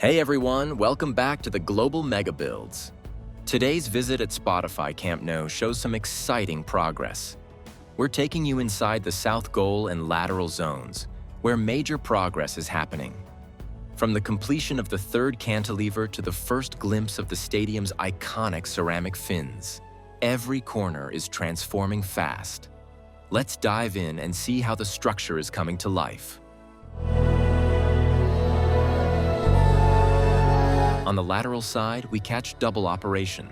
Hey everyone, welcome back to the Global Mega Builds. Today's visit at Spotify Camp Nou shows some exciting progress. We're taking you inside the south goal and lateral zones, where major progress is happening. From the completion of the third cantilever to the first glimpse of the stadium's iconic ceramic fins, every corner is transforming fast. Let's dive in and see how the structure is coming to life. On the lateral side, we catch double operation.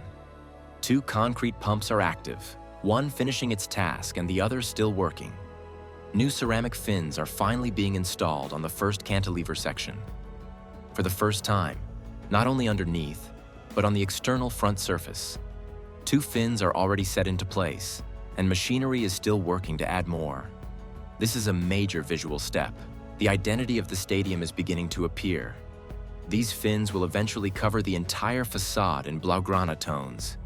Two concrete pumps are active, one finishing its task and the other still working. New ceramic fins are finally being installed on the first cantilever section. For the first time, not only underneath, but on the external front surface. Two fins are already set into place, and machinery is still working to add more. This is a major visual step. The identity of the stadium is beginning to appear. These fins will eventually cover the entire facade in Blaugrana tones.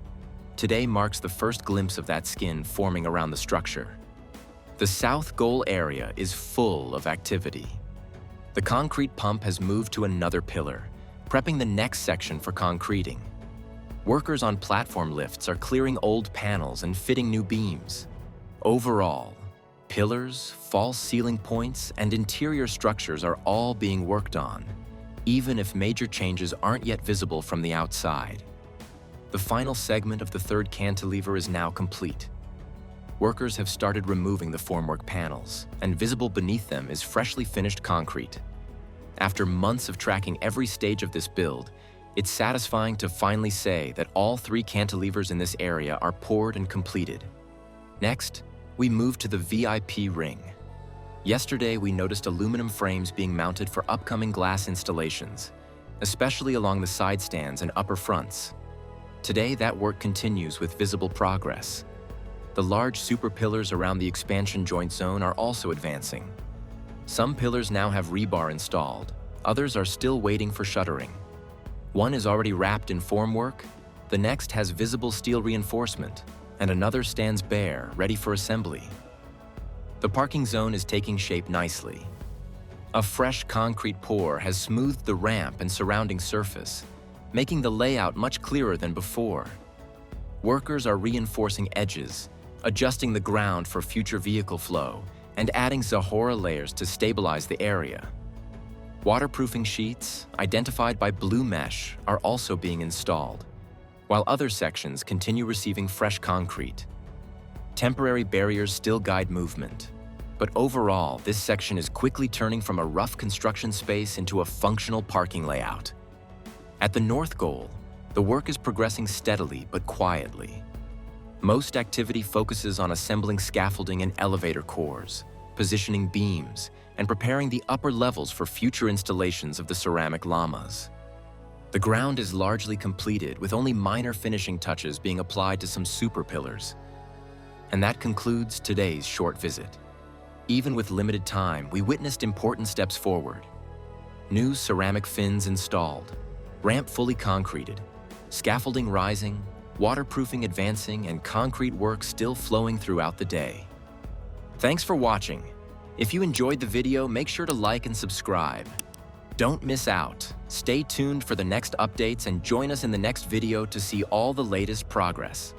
Today marks the first glimpse of that skin forming around the structure. The south goal area is full of activity. The concrete pump has moved to another pillar, prepping the next section for concreting. Workers on platform lifts are clearing old panels and fitting new beams. Overall, pillars, false ceiling points, and interior structures are all being worked on, even if major changes aren't yet visible from the outside. The final segment of the third cantilever is now complete. Workers have started removing the formwork panels, and visible beneath them is freshly finished concrete. After months of tracking every stage of this build, it's satisfying to finally say that all three cantilevers in this area are poured and completed. Next, we move to the VIP ring. Yesterday, we noticed aluminum frames being mounted for upcoming glass installations, especially along the side stands and upper fronts. Today, that work continues with visible progress. The large super pillars around the expansion joint zone are also advancing. Some pillars now have rebar installed, others are still waiting for shuttering. One is already wrapped in formwork, the next has visible steel reinforcement, and another stands bare, ready for assembly. The parking zone is taking shape nicely. A fresh concrete pour has smoothed the ramp and surrounding surface, making the layout much clearer than before. Workers are reinforcing edges, adjusting the ground for future vehicle flow, and adding Zahorra layers to stabilize the area. Waterproofing sheets, identified by blue mesh, are also being installed, while other sections continue receiving fresh concrete. Temporary barriers still guide movement, but overall, this section is quickly turning from a rough construction space into a functional parking layout. At the north goal, the work is progressing steadily but quietly. Most activity focuses on assembling scaffolding and elevator cores, positioning beams, and preparing the upper levels for future installations of the ceramic lamas. The ground is largely completed, with only minor finishing touches being applied to some super pillars. And that concludes today's short visit. Even with limited time, we witnessed important steps forward. New ceramic fins installed, ramp fully concreted, scaffolding rising, waterproofing advancing, and concrete work still flowing throughout the day. Thanks for watching. If you enjoyed the video, make sure to like and subscribe. Don't miss out. Stay tuned for the next updates and join us in the next video to see all the latest progress.